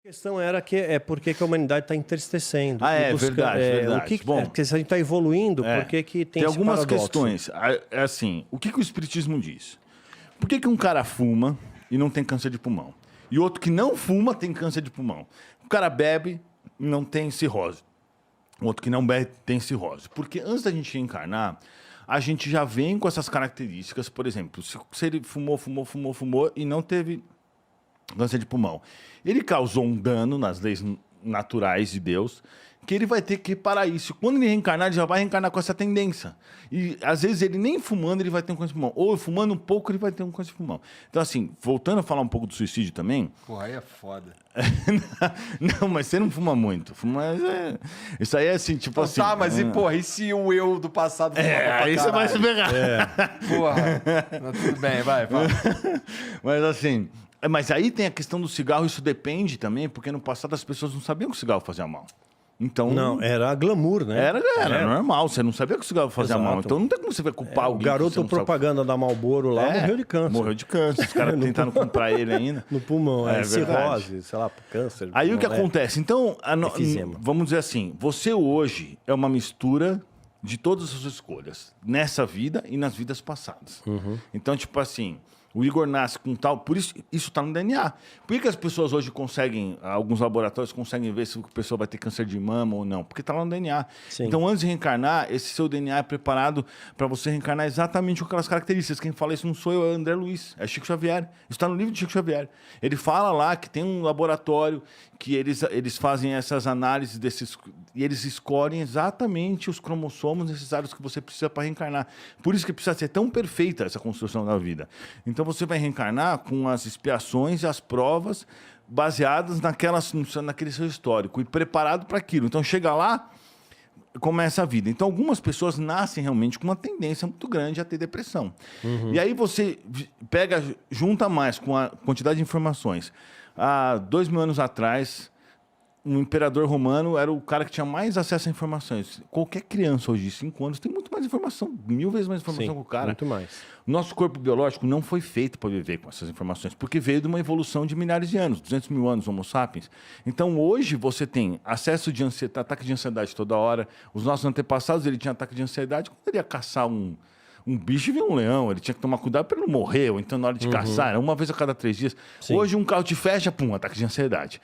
A questão era que por que a humanidade está entristecendo. Verdade. O que, bom, porque se a gente está evoluindo, por que tem esse algumas paradoxo? questões. É assim, o que o Espiritismo diz? Por que um cara fuma e não tem câncer de pulmão? E outro que não fuma tem câncer de pulmão? O cara bebe e não tem cirrose. O outro que não bebe tem cirrose. Porque antes da gente encarnar, a gente já vem com essas características. Por exemplo, se ele fumou e não teve câncer de pulmão, ele causou um dano nas leis naturais de Deus, que ele vai ter que reparar isso. Quando ele reencarnar, ele já vai reencarnar com essa tendência. E, às vezes, ele nem fumando, ele vai ter um câncer de pulmão. Ou fumando um pouco, ele vai ter um câncer de pulmão. Então, assim, voltando a falar um pouco do suicídio também... Porra, aí é foda. Não, mas você não fuma muito. Isso aí é assim, tipo assim... Tá, mas e se o eu do passado fumava aí você vai se pegar. Porra, tudo bem, vai. Mas assim... Mas aí tem a questão do cigarro, isso depende também, porque no passado as pessoas não sabiam que o cigarro fazia mal. Então, não, era glamour, né? Era normal, você não sabia que o cigarro fazia mal. Então não tem como você ver culpar alguém. O garoto propaganda da Marlboro lá morreu de câncer. Morreu de câncer, os caras tentaram comprar ele ainda. No pulmão, cirrose, sei lá, câncer. Aí o que acontece? Então, vamos dizer assim, você hoje é uma mistura de todas as suas escolhas, nessa vida e nas vidas passadas. Então, tipo assim... O Igor nasce com tal... Por isso está no DNA. Por que as pessoas hoje conseguem... Alguns laboratórios conseguem ver se a pessoa vai ter câncer de mama ou não? Porque está lá no DNA. Sim. Então, antes de reencarnar, esse seu DNA é preparado para você reencarnar exatamente com aquelas características. Quem fala isso não sou eu, é André Luiz. É Chico Xavier. Isso está no livro de Chico Xavier. Ele fala lá que tem um laboratório que eles fazem essas análises desses... E eles escolhem exatamente os cromossomos necessários que você precisa para reencarnar. Por isso que precisa ser tão perfeita essa construção da vida. Então, você vai reencarnar com as expiações e as provas baseadas naquele seu histórico e preparado para aquilo. Então, chega lá, começa a vida. Então, algumas pessoas nascem realmente com uma tendência muito grande a ter depressão. E aí você junta mais com a quantidade de informações. Há 2000 anos atrás... Um imperador romano era o cara que tinha mais acesso a informações. Qualquer criança hoje de 5 anos tem muito mais informação, 1000 vezes mais informação que o cara. Muito mais. Nosso corpo biológico não foi feito para viver com essas informações, porque veio de uma evolução de milhares de anos, 200 mil anos, Homo sapiens. Então, hoje, você tem acesso de ataque de ansiedade toda hora. Os nossos antepassados, ele tinha ataque de ansiedade quando ele ia caçar um bicho e vinha um leão, ele tinha que tomar cuidado para ele não morrer, ou então na hora de caçar, era uma vez a cada 3 dias. Sim. Hoje, um carro te fecha, ataque de ansiedade.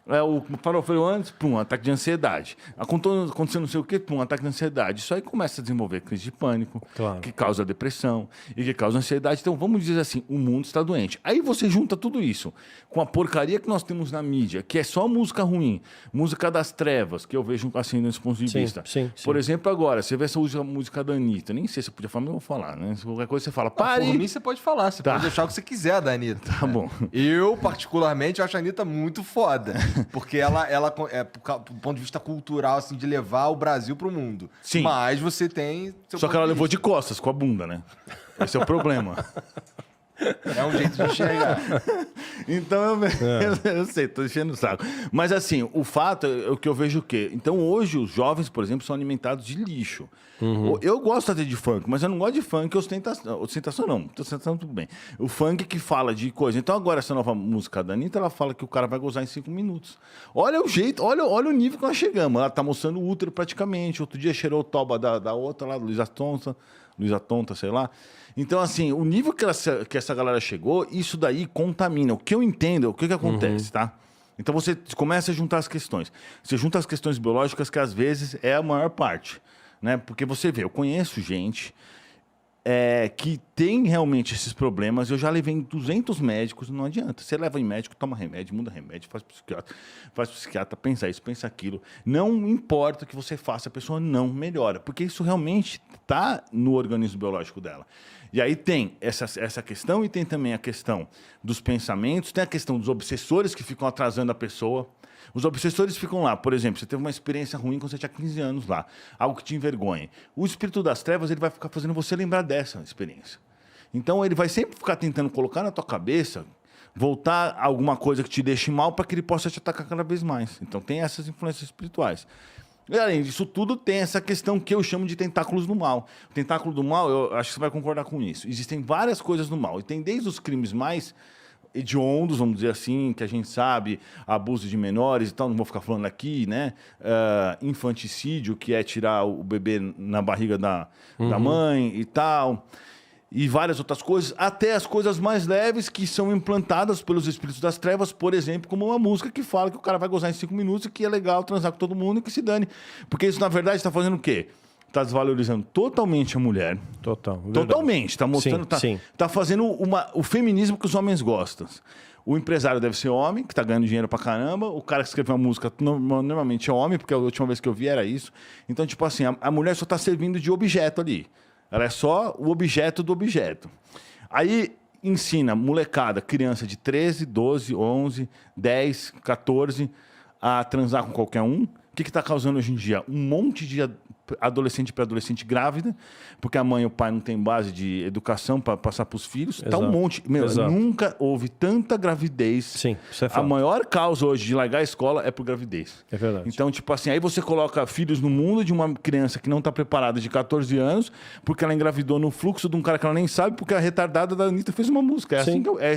O farol freio antes, ataque de ansiedade. Aconteceu não sei o quê, ataque de ansiedade. Isso aí começa a desenvolver crise de pânico, que causa depressão e que causa ansiedade. Então, vamos dizer assim, o mundo está doente. Aí você junta tudo isso com a porcaria que nós temos na mídia, que é só música ruim, música das trevas, que eu vejo assim nesse ponto de vista. Sim. Por exemplo, agora, você vê essa música da Anitta, nem sei se eu podia falar, mas eu vou falar, né? Se qualquer coisa você fala, pare! Por mim você pode falar, você pode deixar o que você quiser da Anitta. Tá bom. Eu, particularmente, acho a Anitta muito foda. Porque ela é, do ponto de vista cultural, assim, de levar o Brasil pro mundo. Sim. Mas você tem... Só que ela levou de costas, com a bunda, né? Esse é o problema. É um jeito de enxergar. Então, eu sei, tô enchendo o saco. Mas, assim, o fato é o que eu vejo o quê? Então, hoje, os jovens, por exemplo, são alimentados de lixo. Eu gosto até de funk, mas eu não gosto de funk ostentação não. Ostentação tudo bem. O funk que fala de coisa. Então, agora, essa nova música da Anitta, ela fala que o cara vai gozar em 5 minutos. Olha o jeito, olha o nível que nós chegamos. Ela tá mostrando o útero praticamente. Outro dia cheirou o toba da outra lá, Luísa Tonta, sei lá. Então, assim, o nível que essa galera chegou, isso daí contamina. O que eu entendo, o que acontece, tá? Então, você começa a juntar as questões. Você junta as questões biológicas, que às vezes é a maior parte, né? Porque você vê, eu conheço gente que tem realmente esses problemas. Eu já levei em 200 médicos, não adianta. Você leva em médico, toma remédio, muda remédio, faz psiquiatra, pensa isso, pensa aquilo. Não importa o que você faça, a pessoa não melhora, porque isso realmente está no organismo biológico dela. E aí tem essa questão, e tem também a questão dos pensamentos, tem a questão dos obsessores que ficam atrasando a pessoa. Os obsessores ficam lá, por exemplo, você teve uma experiência ruim quando você tinha 15 anos lá, algo que te envergonha. O espírito das trevas, ele vai ficar fazendo você lembrar dessa experiência. Então, ele vai sempre ficar tentando colocar na tua cabeça, voltar a alguma coisa que te deixe mal para que ele possa te atacar cada vez mais. Então, tem essas influências espirituais. E, além disso tudo, tem essa questão que eu chamo de tentáculos do mal. O tentáculo do mal, eu acho que você vai concordar com isso. Existem várias coisas no mal. E tem desde os crimes mais hediondos, vamos dizer assim, que a gente sabe, abuso de menores e tal, não vou ficar falando aqui, né? Infanticídio, que é tirar o bebê na barriga da mãe e tal, e várias outras coisas, até as coisas mais leves que são implantadas pelos espíritos das trevas, por exemplo, como uma música que fala que o cara vai gozar em 5 minutos e que é legal transar com todo mundo e que se dane. Porque isso, na verdade, está fazendo o quê? Está desvalorizando totalmente a mulher. Totalmente. Está mostrando... Tá fazendo o feminismo que os homens gostam. O empresário deve ser homem, que está ganhando dinheiro pra caramba. O cara que escreveu uma música normalmente é homem, porque a última vez que eu vi era isso. Então, tipo assim, a mulher só está servindo de objeto ali. Ela é só o objeto do objeto. Aí ensina molecada, criança de 13, 12, 11, 10, 14, a transar com qualquer um. O que está causando hoje em dia? Um monte de adolescente para adolescente grávida, porque a mãe e o pai não têm base de educação para passar para os filhos. Tá um monte. Nunca houve tanta gravidez. Sim, isso é fato. A maior causa hoje de largar a escola é por gravidez. É verdade. Então, tipo assim, aí você coloca filhos no mundo de uma criança que não está preparada de 14 anos, porque ela engravidou no fluxo de um cara que ela nem sabe, porque a retardada da Anitta fez uma música.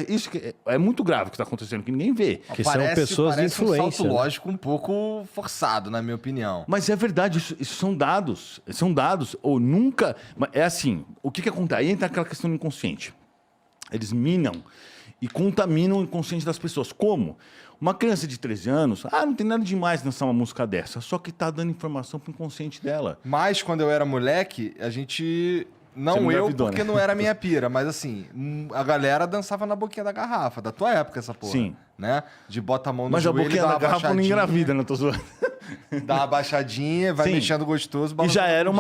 Isso que é muito grave o que está acontecendo, que ninguém vê. Que são pessoas de influência. Um salto lógico um pouco forçado, na minha opinião. Mas é verdade, isso são dados. São dados. Ou nunca... É assim, o que acontece? Aí entra aquela questão do inconsciente. Eles minam e contaminam o inconsciente das pessoas. Como? Uma criança de 13 anos, não tem nada demais dançar uma música dessa, só que tá dando informação pro inconsciente dela. Mas quando eu era moleque, a gente... Não eu, porque não era minha pira, mas assim, a galera dançava na boquinha da garrafa, da tua época essa porra. Sim. Né? De bota a mão no mas joelho, a boquinha da garrafa não engravida, não tô zoando. Dá uma baixadinha, vai mexendo gostoso. E já era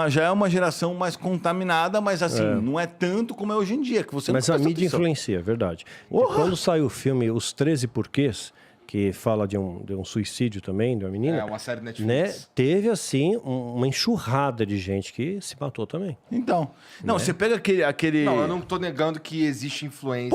já é uma geração mais contaminada, mas assim, não é tanto como é hoje em dia. Que você mas a mídia influencia, é verdade. Quando saiu o filme Os 13 Porquês, que fala de um suicídio também, de uma menina. É, uma série Netflix. Né? Teve, assim, uma enxurrada de gente que se matou também. Então. Não, você pega aquele... Não, eu não tô negando que existe influência,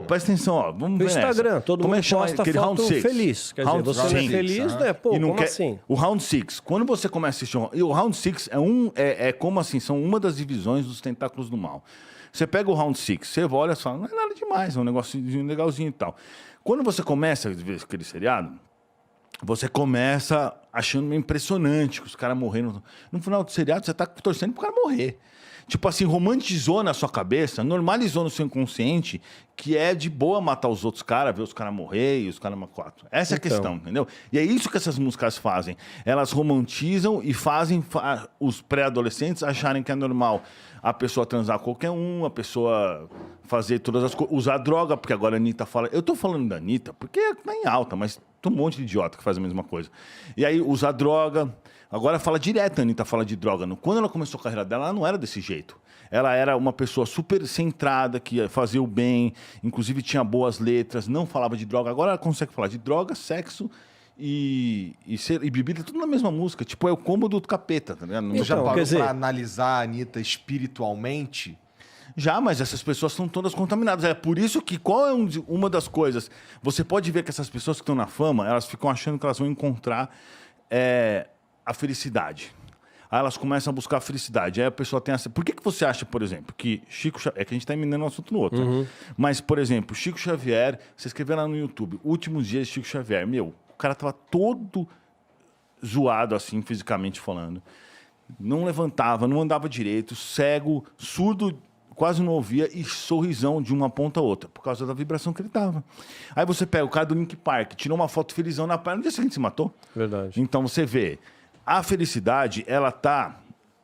presta atenção, ó. Vamos ver no Instagram, todo mundo posta foto feliz. Quer dizer, você não é feliz, né? Pô, como assim? O Round 6, quando você começa a assistir... O Round 6 é como assim, são uma das divisões dos tentáculos do mal. Você pega o Round 6, você olha e fala, não é nada demais, é um negocinho legalzinho e tal. Quando você começa a ver aquele seriado, você começa achando meio impressionante que os caras morreram. No final do seriado, você tá torcendo pro cara morrer. Tipo assim, romantizou na sua cabeça, normalizou no seu inconsciente que é de boa matar os outros caras, ver os caras morrer e os caras matar. Essa é a questão, entendeu? E é isso que essas músicas fazem. Elas romantizam e fazem os pré-adolescentes acharem que é normal a pessoa transar com qualquer um, a pessoa fazer todas as coisas, usar droga, porque agora a Anitta fala... Eu tô falando da Anitta porque tá em alta, mas tem um monte de idiota que faz a mesma coisa. E aí, usar droga... Agora fala direto, a Anitta fala de droga. Quando ela começou a carreira dela, ela não era desse jeito. Ela era uma pessoa super centrada, que fazia o bem, inclusive tinha boas letras, não falava de droga. Agora ela consegue falar de droga, sexo e bebida, tudo na mesma música. Tipo, é o cômodo do capeta, tá ligado? Então, já parou pra analisar a Anitta espiritualmente? Já, mas essas pessoas são todas contaminadas. É por isso que qual é uma das coisas... Você pode ver que essas pessoas que estão na fama, elas ficam achando que elas vão encontrar a felicidade. Aí elas começam a buscar a felicidade. Aí a pessoa tem essa... Por que você acha, por exemplo, que Chico Xavier... É que a gente está emendando um assunto no outro. Né? Mas, por exemplo, Chico Xavier... Você escreveu lá no YouTube, Últimos Dias de Chico Xavier. O cara tava todo zoado, assim, fisicamente falando. Não levantava, não andava direito, cego, surdo, quase não ouvia e sorrisão de uma ponta a outra, por causa da vibração que ele tava. Aí você pega o cara do Link Park, tirou uma foto felizão na praia, no dia seguinte se matou. Verdade. Então você vê... A felicidade, ela tá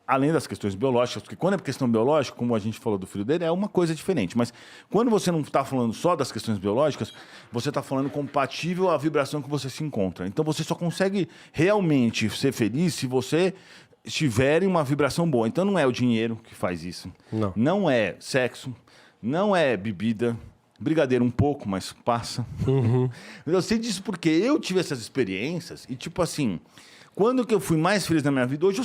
além das questões biológicas, porque quando é questão biológica, como a gente falou do filho dele, é uma coisa diferente. Mas quando você não está falando só das questões biológicas, você está falando compatível à vibração que você se encontra. Então você só consegue realmente ser feliz se você estiver em uma vibração boa. Então não é o dinheiro que faz isso. Não. Não é sexo, não é bebida. Brigadeiro um pouco, mas passa. Eu sei disso porque eu tive essas experiências e tipo assim... Quando que eu fui mais feliz na minha vida? Hoje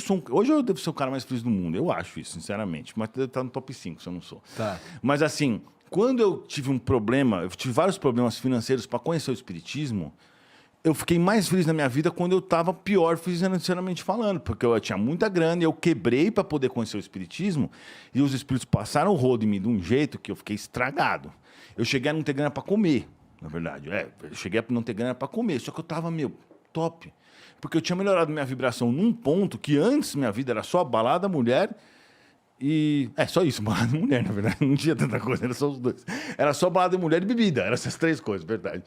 eu devo ser o cara mais feliz do mundo. Eu acho isso, sinceramente. Mas deve estar no top 5, se eu não sou. Tá. Mas assim, quando eu tive um problema, eu tive vários problemas financeiros para conhecer o espiritismo, eu fiquei mais feliz na minha vida quando eu estava pior financeiramente falando, porque eu tinha muita grana e eu quebrei para poder conhecer o espiritismo e os espíritos passaram o rodo em mim de um jeito que eu fiquei estragado. Eu cheguei a não ter grana para comer, na verdade. Eu cheguei a não ter grana para comer, só que eu estava, top. Porque eu tinha melhorado minha vibração num ponto que antes minha vida era só balada, mulher e... só isso, balada e mulher, na verdade. Não tinha tanta coisa, era só os dois. Era só balada e mulher e bebida, eram essas 3 coisas, verdade.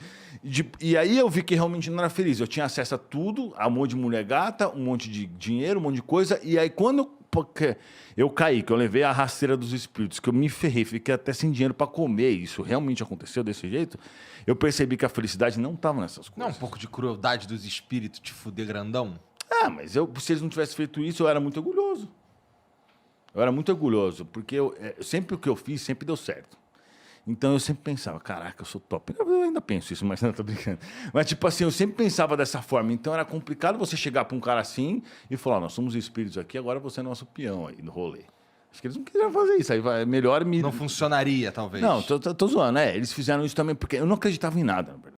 E aí eu vi que realmente não era feliz. Eu tinha acesso a tudo, a um monte de mulher gata, um monte de dinheiro, um monte de coisa. E aí quando eu caí, que eu levei a rasteira dos espíritos, que eu me ferrei, fiquei até sem dinheiro para comer, isso realmente aconteceu desse jeito, eu percebi que a felicidade não estava nessas coisas. Não é um pouco de crueldade dos espíritos te fuder grandão? Mas se eles não tivessem feito isso, eu era muito orgulhoso. Porque sempre o que eu fiz, sempre deu certo. Então eu sempre pensava, caraca, eu sou top. Eu ainda penso isso, mas não tô brincando. Mas tipo assim, eu sempre pensava dessa forma. Então era complicado você chegar para um cara assim e falar, nós somos espíritos aqui, agora você é nosso peão aí no rolê. Acho que eles não quiseram fazer isso. Aí vai melhor me... Não funcionaria, talvez. Não, tô zoando. Eles fizeram isso também porque eu não acreditava em nada, na verdade.